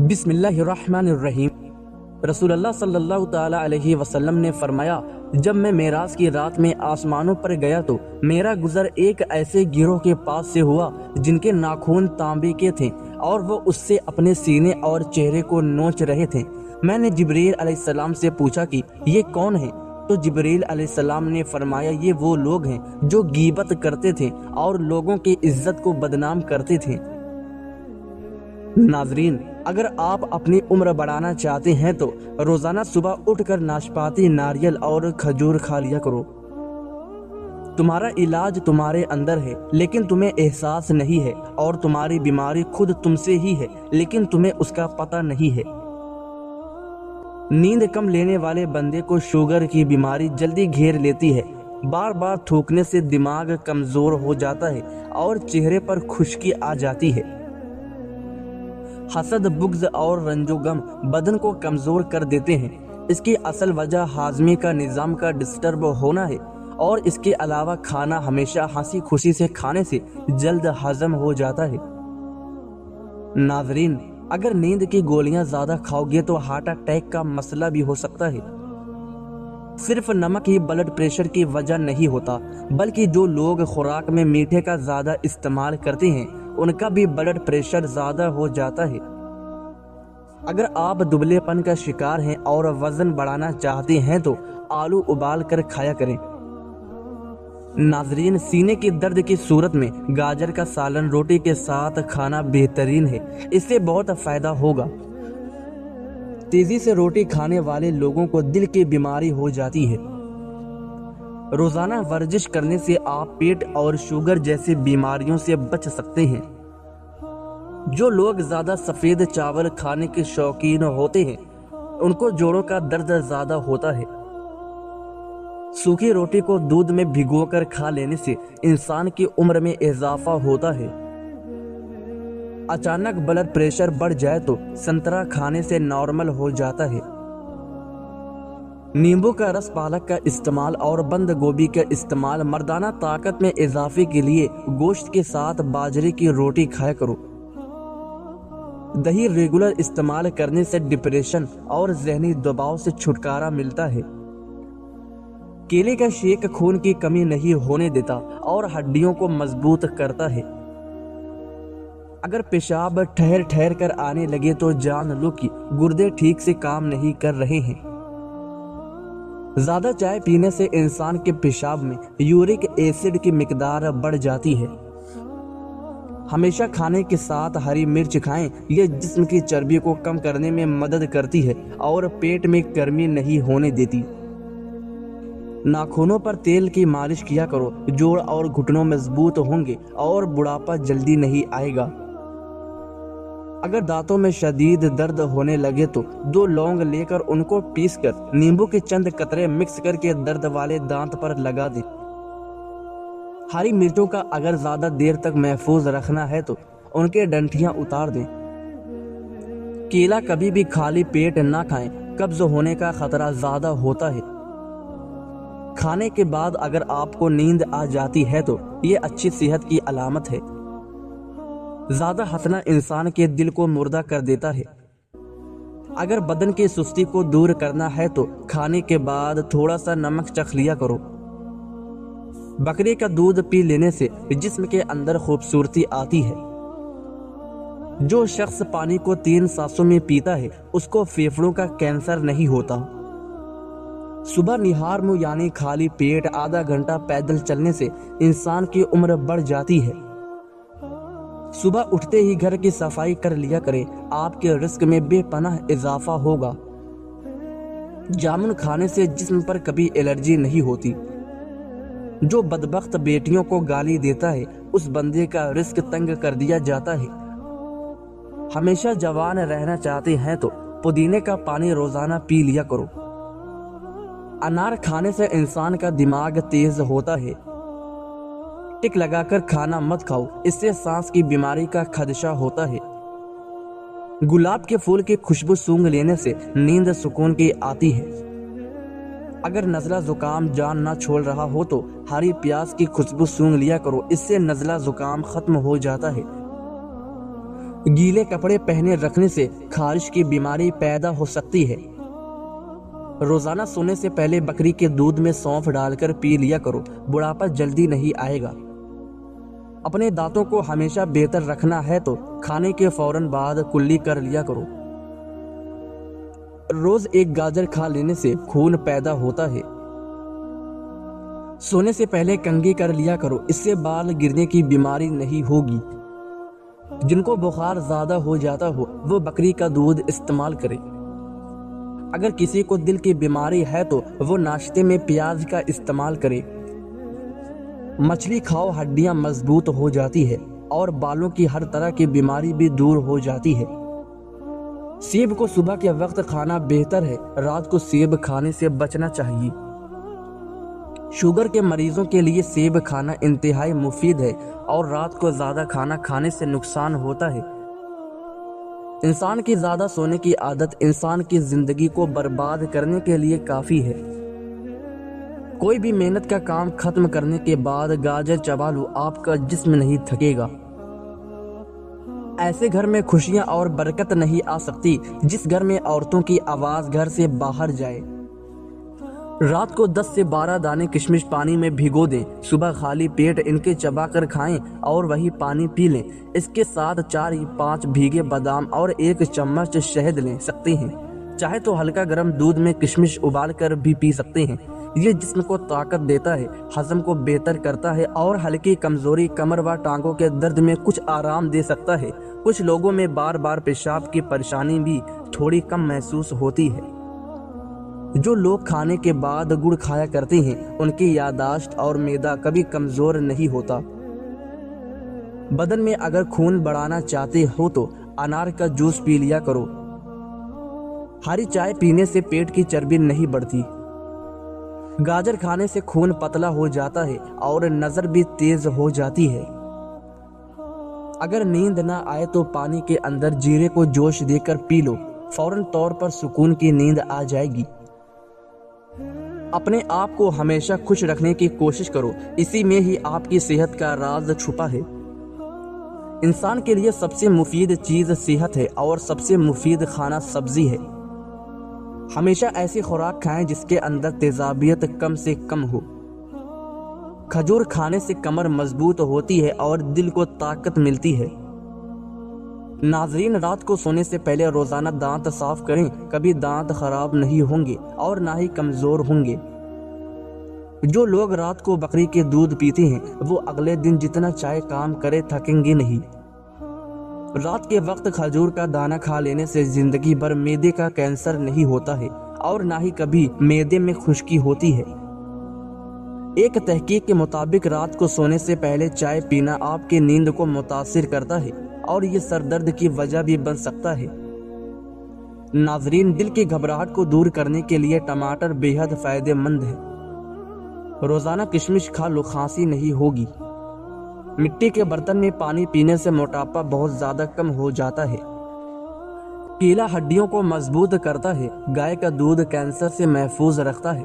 بسم اللہ الرحمن الرحیم۔ رسول اللہ صلی اللہ تعالیٰ علیہ وسلم نے فرمایا، جب میں معراج کی رات میں آسمانوں پر گیا تو میرا گزر ایک ایسے گروہ کے پاس سے ہوا جن کے ناخن تانبے کے تھے اور وہ اس سے اپنے سینے اور چہرے کو نوچ رہے تھے۔ میں نے جبریل علیہ السلام سے پوچھا کہ یہ کون ہیں؟ تو جبریل علیہ السلام نے فرمایا، یہ وہ لوگ ہیں جو غیبت کرتے تھے اور لوگوں کی عزت کو بدنام کرتے تھے۔ ناظرین، اگر آپ اپنی عمر بڑھانا چاہتے ہیں تو روزانہ صبح اٹھ کر ناشپاتی، ناریل اور کھجور کھا لیا کرو۔ تمہارا علاج تمہارے اندر ہے لیکن تمہیں احساس نہیں ہے، اور تمہاری بیماری خود تم سے ہی ہے لیکن تمہیں اس کا پتہ نہیں ہے۔ نیند کم لینے والے بندے کو شوگر کی بیماری جلدی گھیر لیتی ہے۔ بار بار تھوکنے سے دماغ کمزور ہو جاتا ہے اور چہرے پر خشکی آ جاتی ہے۔ حسد، بغض اور رنج و غم بدن کو کمزور کر دیتے ہیں۔ اس کی اصل وجہ ہاضمے کا نظام کا ڈسٹرب ہونا ہے، اور اس کے علاوہ کھانا ہمیشہ ہنسی خوشی سے کھانے سے جلد ہضم ہو جاتا ہے۔ ناظرین، اگر نیند کی گولیاں زیادہ کھاؤ گے تو ہارٹ اٹیک کا مسئلہ بھی ہو سکتا ہے۔ صرف نمک ہی بلڈ پریشر کی وجہ نہیں ہوتا، بلکہ جو لوگ خوراک میں میٹھے کا زیادہ استعمال کرتے ہیں ان کا بھی بلڈ پریشر زیادہ ہو جاتا ہے۔ اگر آپ دبلے پن کا شکار ہیں اور وزن بڑھانا چاہتے ہیں تو آلو ابال کر کھایا کریں۔ ناظرین، سینے کی درد کی صورت میں گاجر کا سالن روٹی کے ساتھ کھانا بہترین ہے، اس سے بہت فائدہ ہوگا۔ تیزی سے روٹی کھانے والے لوگوں کو دل کی بیماری ہو جاتی ہے۔ روزانہ ورزش کرنے سے آپ پیٹ اور شوگر جیسی بیماریوں سے بچ سکتے ہیں۔ جو لوگ زیادہ سفید چاول کھانے کے شوقین ہوتے ہیں ان کو جوڑوں کا درد زیادہ ہوتا ہے۔ سوکھی روٹی کو دودھ میں بھگو کر کھا لینے سے انسان کی عمر میں اضافہ ہوتا ہے۔ اچانک بلڈ پریشر بڑھ جائے تو سنترا کھانے سے نارمل ہو جاتا ہے۔ نیمبو کا رس، پالک کا استعمال اور بند گوبھی کا استعمال مردانہ طاقت میں اضافے کے لیے گوشت کے ساتھ باجرے کی روٹی کھایا کرو۔ دہی ریگولر استعمال کرنے سے ڈپریشن اور ذہنی دباؤ سے چھٹکارا ملتا ہے۔ کیلے کا شیک خون کی کمی نہیں ہونے دیتا اور ہڈیوں کو مضبوط کرتا ہے۔ اگر پیشاب ٹھہر ٹھہر کر آنے لگے تو جان لو کہ گردے ٹھیک سے کام نہیں کر رہے ہیں۔ زیادہ چائے پینے سے انسان کے پیشاب میں یورک ایسڈ کی مقدار بڑھ جاتی ہے۔ ہمیشہ کھانے کے ساتھ ہری مرچ کھائیں، یہ جسم کی چربی کو کم کرنے میں مدد کرتی ہے اور پیٹ میں گرمی نہیں ہونے دیتی۔ ناخنوں پر تیل کی مالش کیا کرو، جوڑ اور گھٹنوں مضبوط ہوں گے اور بڑھاپا جلدی نہیں آئے گا۔ اگر دانتوں میں شدید درد ہونے لگے تو 2 لونگ لے کر ان کو پیس کر نیمبو کے چند قطرے مکس کر کے درد والے دانت پر لگا دیں۔ ہری مرچوں کا اگر زیادہ دیر تک محفوظ رکھنا ہے تو ان کے ڈنٹیاں اتار دیں۔ کیلا کبھی بھی خالی پیٹ نہ کھائیں، قبض ہونے کا خطرہ زیادہ ہوتا ہے۔ کھانے کے بعد اگر آپ کو نیند آ جاتی ہے تو یہ اچھی صحت کی علامت ہے۔ زیادہ ہنسنا انسان کے دل کو مردہ کر دیتا ہے۔ اگر بدن کی سستی کو دور کرنا ہے تو کھانے کے بعد تھوڑا سا نمک چکھ لیا کرو۔ بکری کا دودھ پی لینے سے جسم کے اندر خوبصورتی آتی ہے۔ جو شخص پانی کو 3 سانسوں میں پیتا ہے اس کو پھیپھڑوں کا کینسر نہیں ہوتا۔ صبح نہار منہ یعنی خالی پیٹ آدھا گھنٹہ پیدل چلنے سے انسان کی عمر بڑھ جاتی ہے۔ صبح اٹھتے ہی گھر کی صفائی کر لیا کریں، آپ کے رزق میں بے پناہ اضافہ ہوگا۔ جامن کھانے سے جسم پر کبھی الرجی نہیں ہوتی۔ جو بدبخت بیٹیوں کو گالی دیتا ہے اس بندے کا رزق تنگ کر دیا جاتا ہے۔ ہمیشہ جوان رہنا چاہتے ہیں تو پودینے کا پانی روزانہ پی لیا کرو۔ انار کھانے سے انسان کا دماغ تیز ہوتا ہے۔ ٹک لگا کر کھانا مت کھاؤ، اس سے سانس کی بیماری کا خدشہ ہوتا ہے۔ گلاب کے پھول کی خوشبو سونگھ لینے سے نیند سکون کی آتی ہے۔ اگر نزلہ زکام جان نہ چھوڑ رہا ہو تو ہری پیاز کی خوشبو سونگھ لیا کرو، اس سے نزلہ زکام ختم ہو جاتا ہے۔ گیلے کپڑے پہنے رکھنے سے خارش کی بیماری پیدا ہو سکتی ہے۔ روزانہ سونے سے پہلے بکری کے دودھ میں سونف ڈال کر پی لیا کرو، بڑھاپا جلدی نہیں آئے گا۔ اپنے دانتوں کو ہمیشہ بہتر رکھنا ہے تو کھانے کے فوراً بعد کلی کر لیا کرو۔ روز ایک گاجر کھا لینے سے خون پیدا ہوتا ہے۔ سونے سے پہلے کنگھی کر لیا کرو، اس سے بال گرنے کی بیماری نہیں ہوگی۔ جن کو بخار زیادہ ہو جاتا ہو وہ بکری کا دودھ استعمال کرے۔ اگر کسی کو دل کی بیماری ہے تو وہ ناشتے میں پیاز کا استعمال کرے۔ مچھلی کھاؤ، ہڈیاں مضبوط ہو جاتی ہے اور بالوں کی ہر طرح کی بیماری بھی دور ہو جاتی ہے۔ سیب کو صبح کے وقت کھانا بہتر ہے، رات کو سیب کھانے سے بچنا چاہیے۔ شوگر کے مریضوں کے لیے سیب کھانا انتہائی مفید ہے اور رات کو زیادہ کھانا کھانے سے نقصان ہوتا ہے۔ انسان کی زیادہ سونے کی عادت انسان کی زندگی کو برباد کرنے کے لیے کافی ہے۔ کوئی بھی محنت کا کام ختم کرنے کے بعد گاجر چبا لو، آپ کا جسم نہیں تھکے گا۔ ایسے گھر میں خوشیاں اور برکت نہیں آ سکتی جس گھر میں عورتوں کی آواز گھر سے باہر جائے۔ رات کو 10 سے 12 دانے کشمش پانی میں بھگو دیں، صبح خالی پیٹ ان کے چبا کر کھائیں اور وہی پانی پی لیں۔ اس کے ساتھ 4 یا 5 بھیگے بادام اور 1 چمچ شہد لے سکتے ہیں۔ چاہے تو ہلکا گرم دودھ میں کشمش ابال کر بھی پی سکتے ہیں۔ یہ جسم کو طاقت دیتا ہے، ہضم کو بہتر کرتا ہے اور ہلکی کمزوری، کمر و ٹانگوں کے درد میں کچھ آرام دے سکتا ہے۔ کچھ لوگوں میں بار بار پیشاب کی پریشانی بھی تھوڑی کم محسوس ہوتی ہے۔ جو لوگ کھانے کے بعد گڑ کھایا کرتے ہیں ان کی یادداشت اور معدہ کبھی کمزور نہیں ہوتا۔ بدن میں اگر خون بڑھانا چاہتے ہو تو انار کا جوس پی لیا کرو۔ ہری چائے پینے سے پیٹ کی چربی نہیں بڑھتی۔ گاجر کھانے سے خون پتلا ہو جاتا ہے اور نظر بھی تیز ہو جاتی ہے۔ اگر نیند نہ آئے تو پانی کے اندر جیرے کو جوش دے کر پی لو، فوراً طور پر سکون کی نیند آ جائے گی۔ اپنے آپ کو ہمیشہ خوش رکھنے کی کوشش کرو، اسی میں ہی آپ کی صحت کا راز چھپا ہے۔ انسان کے لیے سب سے مفید چیز صحت ہے اور سب سے مفید کھانا سبزی ہے۔ ہمیشہ ایسی خوراک کھائیں جس کے اندر تیزابیت کم سے کم ہو۔ کھجور کھانے سے کمر مضبوط ہوتی ہے اور دل کو طاقت ملتی ہے۔ ناظرین، رات کو سونے سے پہلے روزانہ دانت صاف کریں، کبھی دانت خراب نہیں ہوں گے اور نہ ہی کمزور ہوں گے۔ جو لوگ رات کو بکری کے دودھ پیتے ہیں وہ اگلے دن جتنا چاہے کام کرے تھکیں گے نہیں۔ رات کے وقت کھجور کا دانہ کھا لینے سے زندگی بھر معدے کا کینسر نہیں ہوتا ہے اور نہ ہی کبھی معدے میں خشکی ہوتی ہے۔ ایک تحقیق کے مطابق رات کو سونے سے پہلے چائے پینا آپ کی نیند کو متاثر کرتا ہے اور یہ سر درد کی وجہ بھی بن سکتا ہے۔ ناظرین، دل کی گھبراہٹ کو دور کرنے کے لیے ٹماٹر بے حد فائدہ مند ہے۔ روزانہ کشمش کھا لو، کھانسی نہیں ہوگی۔ مٹی کے برتن میں پانی پینے سے موٹاپا بہت زیادہ کم ہو جاتا ہے۔ کیلا ہڈیوں کو مضبوط کرتا ہے۔ گائے کا دودھ کینسر سے محفوظ رکھتا ہے۔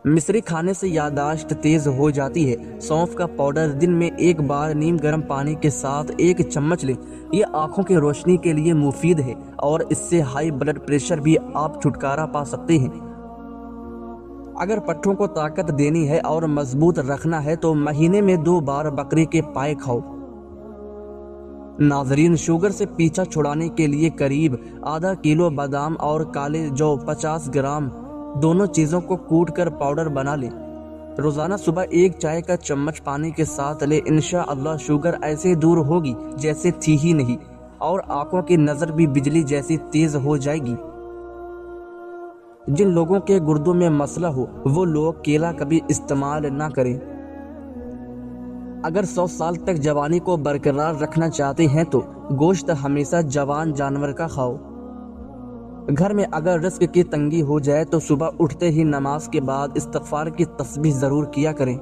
مصری کھانے سے یادداشت تیز ہو جاتی ہے۔ سونف کا پاؤڈر دن میں 1 بار نیم گرم پانی کے ساتھ 1 چمچ لیں، یہ آنکھوں کی روشنی کے لیے مفید ہے اور اس سے ہائی بلڈ پریشر بھی آپ چھٹکارا پا سکتے ہیں۔ اگر پٹھوں کو طاقت دینی ہے اور مضبوط رکھنا ہے تو مہینے میں 2 بار بکری کے پائے کھاؤ۔ ناظرین، شوگر سے پیچھا چھڑانے کے لیے قریب ½ کلو بادام اور کالے جو 50 گرام دونوں چیزوں کو کوٹ کر پاؤڈر بنا لیں۔ روزانہ صبح 1 چائے کا چمچ پانی کے ساتھ لیں، انشاءاللہ شوگر ایسے دور ہوگی جیسے تھی ہی نہیں اور آنکھوں کی نظر بھی بجلی جیسی تیز ہو جائے گی۔ جن لوگوں کے گردوں میں مسئلہ ہو وہ لوگ کیلا کبھی استعمال نہ کریں۔ اگر 100 سال تک جوانی کو برقرار رکھنا چاہتے ہیں تو گوشت ہمیشہ جوان جانور کا کھاؤ۔ گھر میں اگر رزق کی تنگی ہو جائے تو صبح اٹھتے ہی نماز کے بعد استغفار کی تسبیح ضرور کیا کریں۔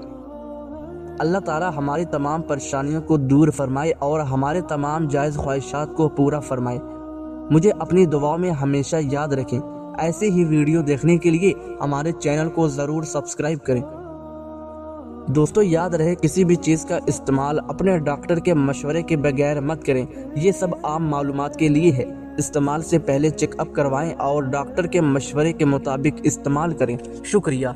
اللہ تعالی ہماری تمام پریشانیوں کو دور فرمائے اور ہمارے تمام جائز خواہشات کو پورا فرمائے۔ مجھے اپنی دعاؤں میں ہمیشہ یاد رکھیں۔ ایسے ہی ویڈیو دیکھنے کے لیے ہمارے چینل کو ضرور سبسکرائب کریں۔ دوستو یاد رہے کسی بھی چیز کا استعمال اپنے ڈاکٹر کے مشورے کے بغیر مت کریں، یہ سب عام معلومات کے لیے ہے۔ استعمال سے پہلے چیک اپ کروائیں اور ڈاکٹر کے مشورے کے مطابق استعمال کریں۔ شکریہ۔